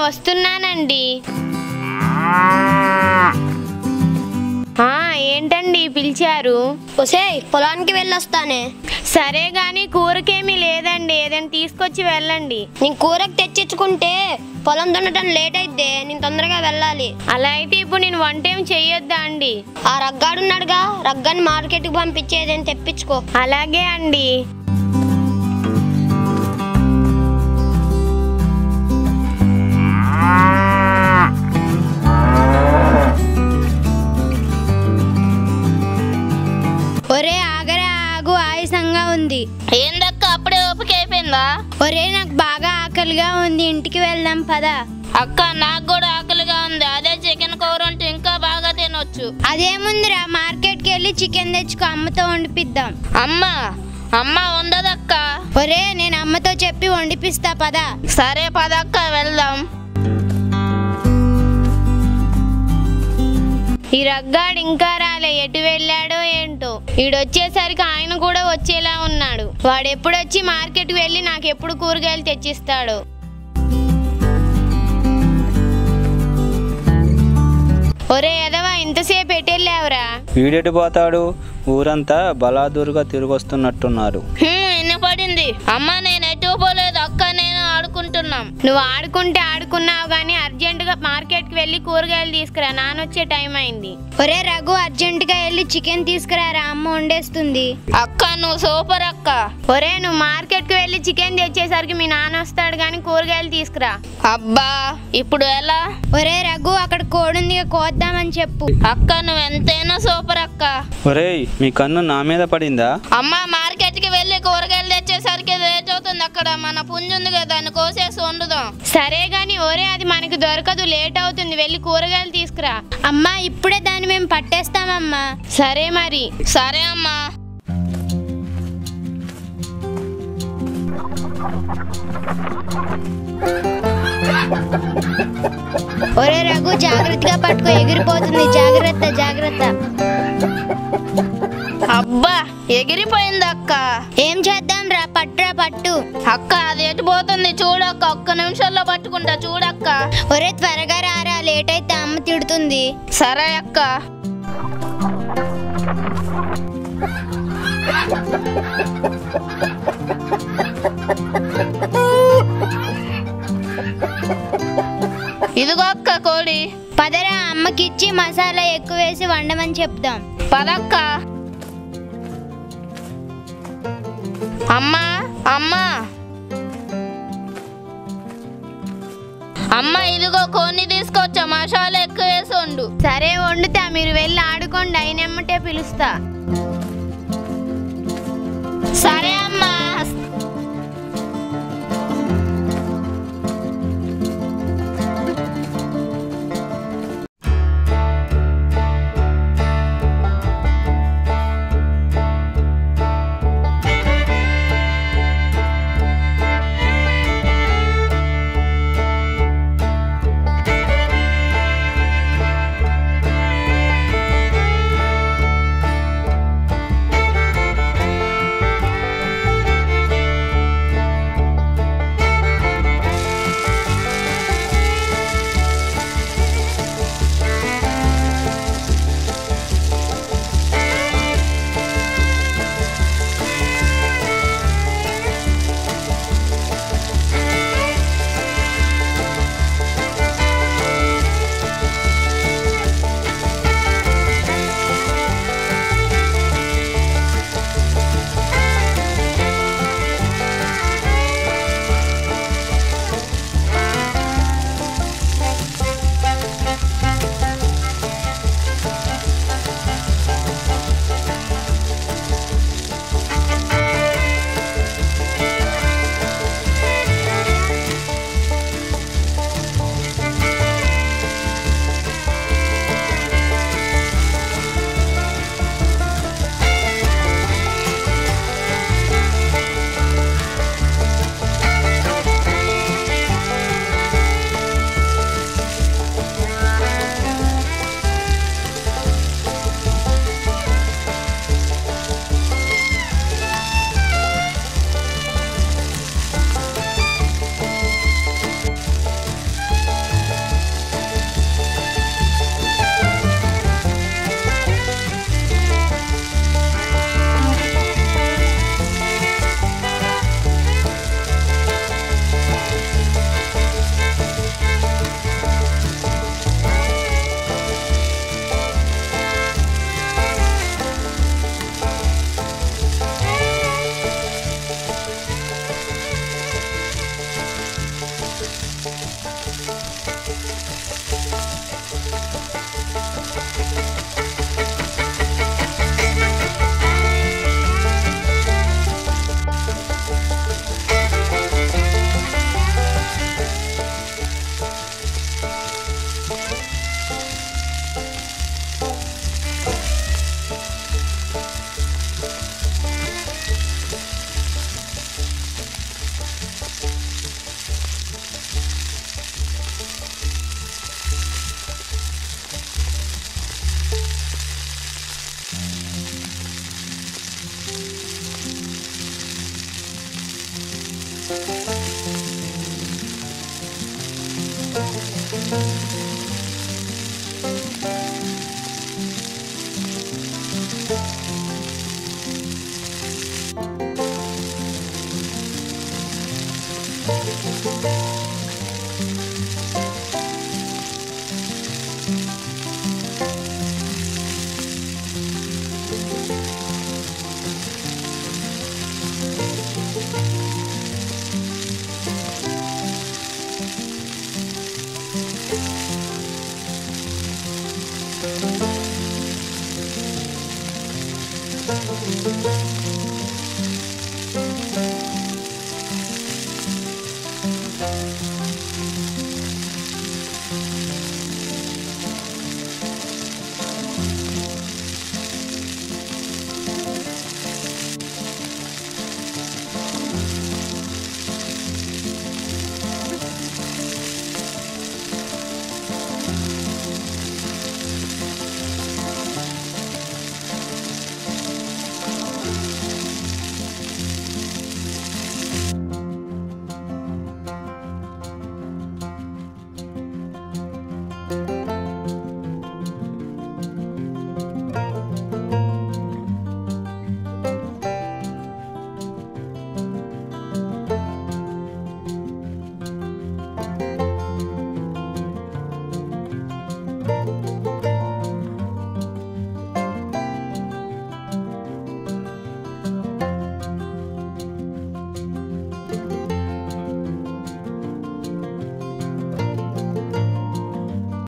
వస్తున్నానండి. ఏంటండి పిలిచారు? ఒసేయ్ పొలానికి వెళ్ళొస్తానే. సరే గాని కూరకేమీ లేదండి, ఏదైనా తీసుకొచ్చి వెళ్ళండి. నేను కూరకు తెచ్చిచ్చుకుంటే పొలం దున్నటం లేట్ అయితే నేను తొందరగా వెళ్ళాలి. అలా అయితే ఇప్పుడు నేను వంట ఏమి చెయ్యొద్దా అండి? ఆ రగ్గాడున్నాడుగా, రగ్గాన్ని మార్కెట్కి పంపించేదని తెప్పించుకో. అలాగే అండి. ఒరే ఆగరా, ఆగు, ఆయాసంగా ఉంది. ఏందక్క అప్పుడే ఓపిక అయిపోయిందా? ఒరే నాకు బాగా ఆకలిగా ఉంది, ఇంటికి వెళ్దాం పద. అక్క నాకు కూడా ఆకలిగా ఉంది, అదే చికెన్ కూర ఉంటే ఇంకా బాగా తినొచ్చు. అదేముందిరా, మార్కెట్కి వెళ్ళి చికెన్ తెచ్చుకో, అమ్మతో వండిపిద్దాం. అమ్మ ఉండదక్క. ఒరే నేను అమ్మతో చెప్పి వండిపిస్తా పద. సరే పదక్క వెళ్దాం. ఈ రగ్గాడు ఇంకా రాలే, ఎటు వెళ్ళాడో ఏంటో. ఈడొచ్చేసరికి ఆయన కూడా వచ్చేలా ఉన్నాడు. వాడెప్పుడొచ్చి మార్కెట్కి వెళ్ళి నాకు ఎప్పుడు కూరగాయలు తెచ్చిస్తాడు. ఒరే ఎదవా, ఇంతసేపు ఎటెళ్ళావురా? వీడెటు పోతాడు, ఊరంతా బలాదూరుగా తిరిగొస్తున్నట్టున్నారు. వినపడింది. అమ్మ నేను ఎటు పోలేదు అక్క, నేను ఆడుకుంటున్నాం. నువ్వు ఆడుకుంటే ఆడుకున్నావు గానీ అర్జెంటుగా మార్కెట్కి వెళ్ళి కూరగాయలు తీసుకురా, నానొచ్చే టైం అయింది. ఒరే రఘు, అర్జెంటుగా వెళ్ళి చికెన్ తీసుకురారా, అమ్మ వండేస్తుంది. అక్క నువ్వు సూపర్ అక్క. ఒరే నువ్వు మార్కెట్కి వెళ్ళి చికెన్ తెచ్చేసరికి మీ నాన్న వస్తాడు గానీ కూరగాయలు తీసుకురా. అబ్బా ఇప్పుడు ఎలా? ఒరే రఘు, అక్కడ కోడుంది, కోద్దామని చెప్పు. అక్క నువ్వు ఎంతైనా సూపర్ అక్క. ఒరేయ్ మీ కన్ను నా మీద పడిందా? అమ్మ మార్కెట్కి వెళ్ళి కూరగాయలు తెచ్చేసరికి లేట్ అవుతుంది. అక్కడ మన పుంజు ఉంది కదా, దాన్ని కోసేసి వండుదాం. సరే గాని ఒరే అది మనకి దొరకదు, లేట్ అవుతుంది, వెళ్ళి కూరగాయలు తీసుకురా. అమ్మా ఇప్పుడే దాన్ని మేము పట్టేస్తామమ్మా. సరే మరి. సరే అమ్మా. ఒరే రఘు, జాగ్రత్తగా పట్టుకో, ఎగిరిపోతుంది, జాగ్రత్త జాగ్రత్త. అబ్బా ఎగిరిపోయింది అక్క. ఏం చేద్దాం రా, పట్టురా పట్టు. అక్క అది ఎటు పోతుంది చూడక్క, ఒక్క నిమిషంలో పట్టుకుంటా చూడక్క. ఒరే త్వరగా రారా, లేట్ అయితే అమ్మ తిడుతుంది. సరే అక్క. ఇదిగో అక్క కోడి. పదరా, అమ్మకిచ్చి మసాలా ఎక్కువ వేసి వండమని చెప్దాం. పదక్క. అమ్మా అమ్మా అమ్మ ఇదిగో కోడిని తీసుకొచ్చా, మసాలా ఎక్కువ వేసి వండు. సరే వండుతా, మీరు వెళ్ళి ఆడుకోండి, అయినమ్మటే పిలుస్తా. సరే అమ్మా.